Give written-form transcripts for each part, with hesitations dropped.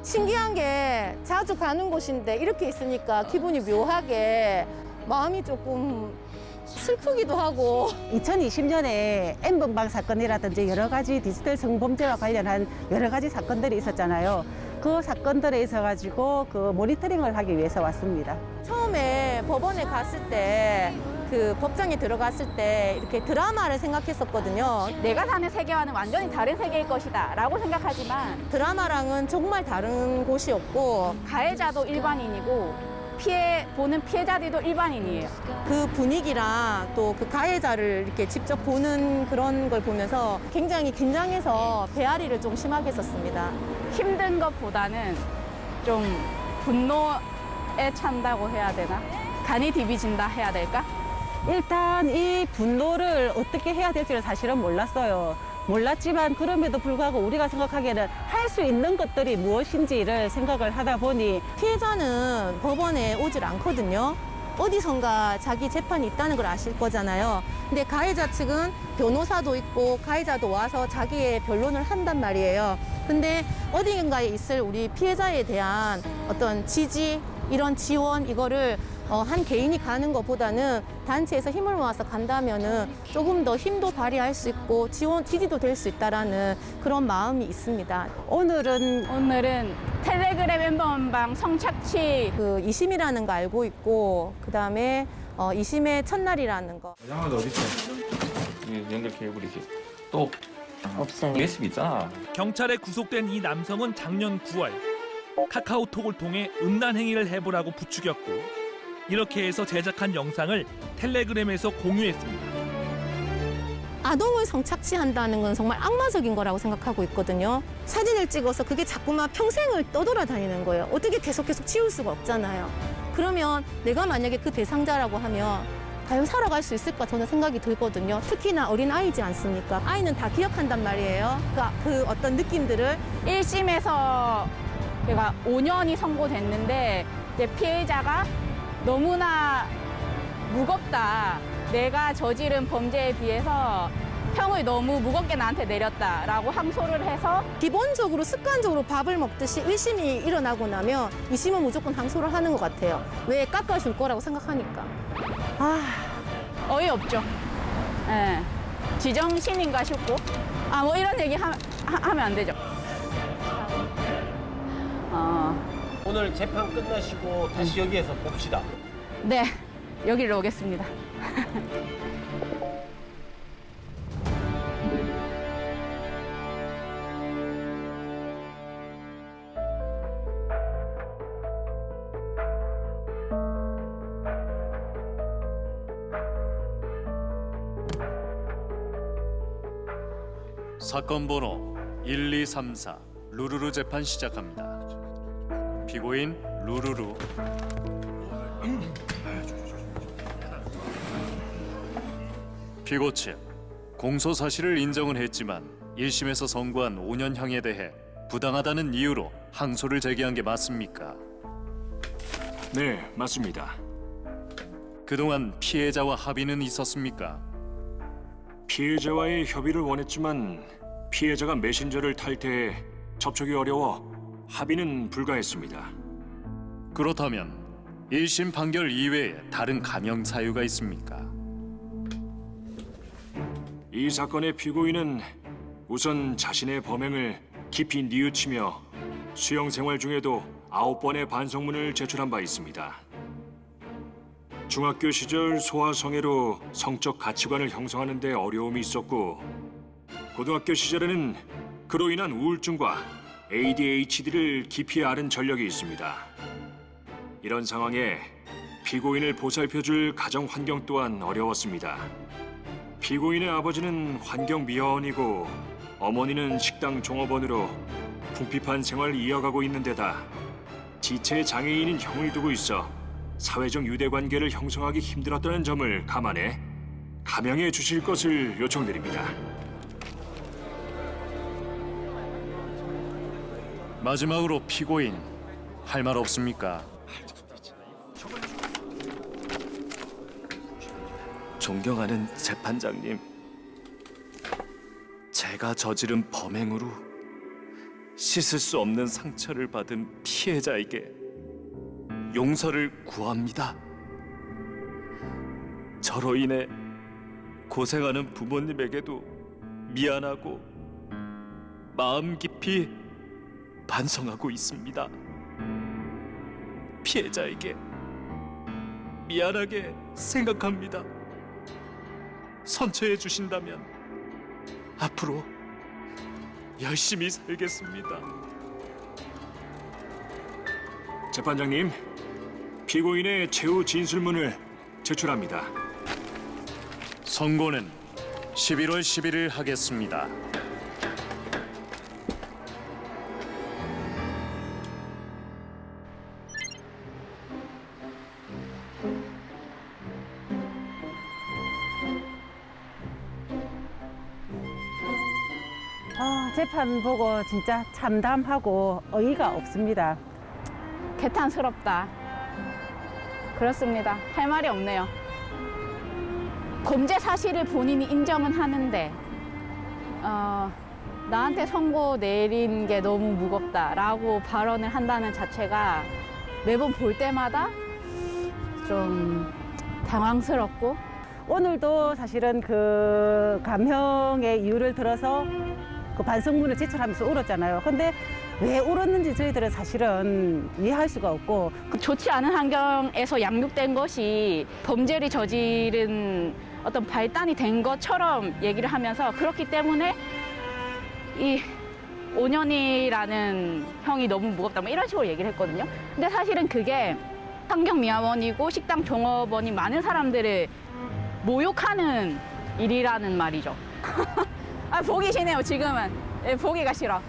신기한 게 자주 가는 곳인데 이렇게 있으니까 기분이 묘하게 마음이 조금 슬프기도 하고. 2020년에 N번방 사건이라든지 여러 가지 디지털 성범죄와 관련한 여러 가지 사건들이 있었잖아요. 그 사건들에 있어가지고 그 모니터링을 하기 위해서 왔습니다. 처음에 법원에 갔을 때 그 법정에 들어갔을 때 이렇게 드라마를 생각했었거든요. 내가 사는 세계와는 완전히 다른 세계일 것이다 라고 생각하지만 드라마랑은 정말 다른 곳이었고 가해자도 일반인이고 보는 피해자들도 일반인이에요. 그 분위기랑 또 그 가해자를 이렇게 직접 보는 그런 걸 보면서 굉장히 긴장해서 배앓이를 좀 심하게 했었습니다. 힘든 것보다는 좀 분노에 찬다고 해야 되나? 간이 디비진다 해야 될까? 일단 이 분노를 어떻게 해야 될지를 사실은 몰랐어요. 몰랐지만 그럼에도 불구하고 우리가 생각하기에는 할 수 있는 것들이 무엇인지를 생각을 하다 보니 피해자는 법원에 오질 않거든요. 어디선가 자기 재판이 있다는 걸 아실 거잖아요. 근데 가해자 측은 변호사도 있고 가해자도 와서 자기의 변론을 한단 말이에요. 근데 어딘가에 있을 우리 피해자에 대한 어떤 지지, 이런 지원, 이거를 한 개인이 가는 것보다는 단체에서 힘을 모아서 간다면은 조금 더 힘도 발휘할 수 있고 지지도 될 수 있다라는 그런 마음이 있습니다. 오늘은 텔레그램 엠번방 성착취 그 2심이라는 거 알고 있고 그다음에 2심의 첫날이라는 거. 장은 어디 있어? 연결 케이블이지. 또 없어요. USB 있잖아. 경찰에 구속된 이 남성은 작년 9월 카카오톡을 통해 음란 행위를 해보라고 부추겼고 이렇게 해서 제작한 영상을 텔레그램에서 공유했습니다. 아동을 성착취한다는 건 정말 악마적인 거라고 생각하고 있거든요. 사진을 찍어서 그게 자꾸만 평생을 떠돌아다니는 거예요. 어떻게 계속 지울 수가 없잖아요. 그러면 내가 만약에 그 대상자라고 하면 과연 살아갈 수 있을까 저는 생각이 들거든요. 특히나 어린 아이지 않습니까? 아이는 다 기억한단 말이에요. 그 어떤 느낌들을. 1심에서 제가 5년이 선고됐는데 이제 피해자가 너무나 무겁다. 내가 저지른 범죄에 비해서 형을 너무 무겁게 나한테 내렸다라고 항소를 해서 기본적으로 습관적으로 밥을 먹듯이 1심이 일어나고 나면 2심은 무조건 항소를 하는 것 같아요. 왜 깎아줄 거라고 생각하니까. 어이없죠. 예. 지정신인가 싶고 뭐 이런 얘기 하면 안 되죠. 오늘 재판 끝나시고 다시 여기에서 봅시다. 네, 여기로 오겠습니다. 사건 번호 1234 루루루 재판 시작합니다. 피고인 루루루. 피고 측 공소 사실을 인정은 했지만 1심에서 선고한 5년형에 대해 부당하다는 이유로 항소를 제기한 게 맞습니까? 네, 맞습니다. 그동안 피해자와 합의는 있었습니까? 피해자와의 협의를 원했지만 피해자가 메신저를 탈퇴해 접촉이 어려워 합의는 불가했습니다. 그렇다면 1심 판결 이외에 다른 감형 사유가 있습니까? 이 사건의 피고인은 우선 자신의 범행을 깊이 뉘우치며 수용 생활 중에도 9번의 반성문을 제출한 바 있습니다. 중학교 시절 소아성애로 성적 가치관을 형성하는 데 어려움이 있었고 고등학교 시절에는 그로 인한 우울증과 ADHD를 깊이 앓은 전력이 있습니다. 이런 상황에 피고인을 보살펴줄 가정 환경 또한 어려웠습니다. 피고인의 아버지는 환경 미화원이고 어머니는 식당 종업원으로 궁핍한 생활을 이어가고 있는 데다 지체 장애인인 형을 두고 있어 사회적 유대관계를 형성하기 힘들었다는 점을 감안해 감형해 주실 것을 요청드립니다. 마지막으로 피고인 할 말 없습니까? 존경하는 재판장님, 제가 저지른 범행으로 씻을 수 없는 상처를 받은 피해자에게 용서를 구합니다. 저로 인해 고생하는 부모님에게도 미안하고 마음 깊이 반성하고 있습니다. 피해자에게 미안하게 생각합니다. 선처해 주신다면 앞으로 열심히 살겠습니다. 재판장님, 피고인의 최후 진술문을 제출합니다. 선고는 11월 11일 하겠습니다. 재판 보고 진짜 참담하고 어이가 없습니다. 개탄스럽다. 그렇습니다. 할 말이 없네요. 범죄 사실을 본인이 인정은 하는데 나한테 선고 내린 게 너무 무겁다라고 발언을 한다는 자체가 매번 볼 때마다 좀 당황스럽고, 오늘도 사실은 그 감형의 이유를 들어서 그 반성문을 제출하면서 울었잖아요. 근데 왜 울었는지 저희들은 사실은 이해할 수가 없고, 좋지 않은 환경에서 양육된 것이 범죄를 저지른 어떤 발단이 된 것처럼 얘기를 하면서, 그렇기 때문에 이 5년이라는 형이 너무 무겁다 뭐 이런 식으로 얘기를 했거든요. 근데 사실은 그게 환경미화원이고 식당 종업원이 많은 사람들을 모욕하는 일이라는 말이죠. 아, 보기 싫네요, 지금은. 예, 보기가 싫어.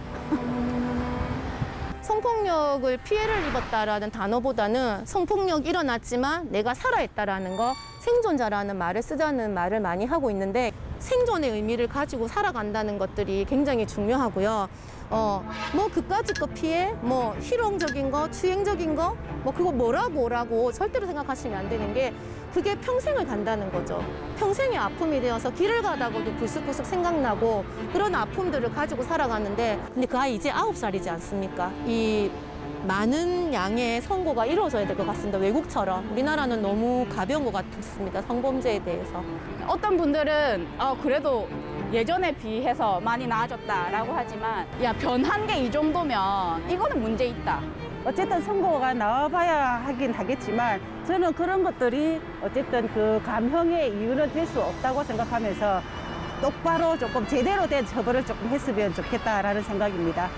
성폭력을 피해를 입었다라는 단어보다는 성폭력이 일어났지만 내가 살아있다라는 거, 생존자라는 말을 쓰자는 말을 많이 하고 있는데, 생존의 의미를 가지고 살아간다는 것들이 굉장히 중요하고요. 뭐 그까짓 피해, 뭐 희롱적인 거, 추행적인 거, 뭐 그거 뭐라고 절대로 생각하시면 안 되는 게, 그게 평생을 간다는 거죠. 평생의 아픔이 되어서 길을 가다가도 불쑥불쑥 생각나고 그런 아픔들을 가지고 살아가는데, 근데 그 아이 이제 9살이지 않습니까? 이 많은 양의 선고가 이루어져야 될 것 같습니다. 외국처럼. 우리나라는 너무 가벼운 것 같습니다. 성범죄에 대해서. 어떤 분들은 그래도 예전에 비해서 많이 나아졌다라고 하지만, 야, 변한 게 이 정도면 이거는 문제 있다. 어쨌든 선고가 나와봐야 하긴 하겠지만, 저는 그런 것들이 어쨌든 그 감형의 이유는 될 수 없다고 생각하면서 똑바로 조금 제대로 된 처벌을 조금 했으면 좋겠다라는 생각입니다.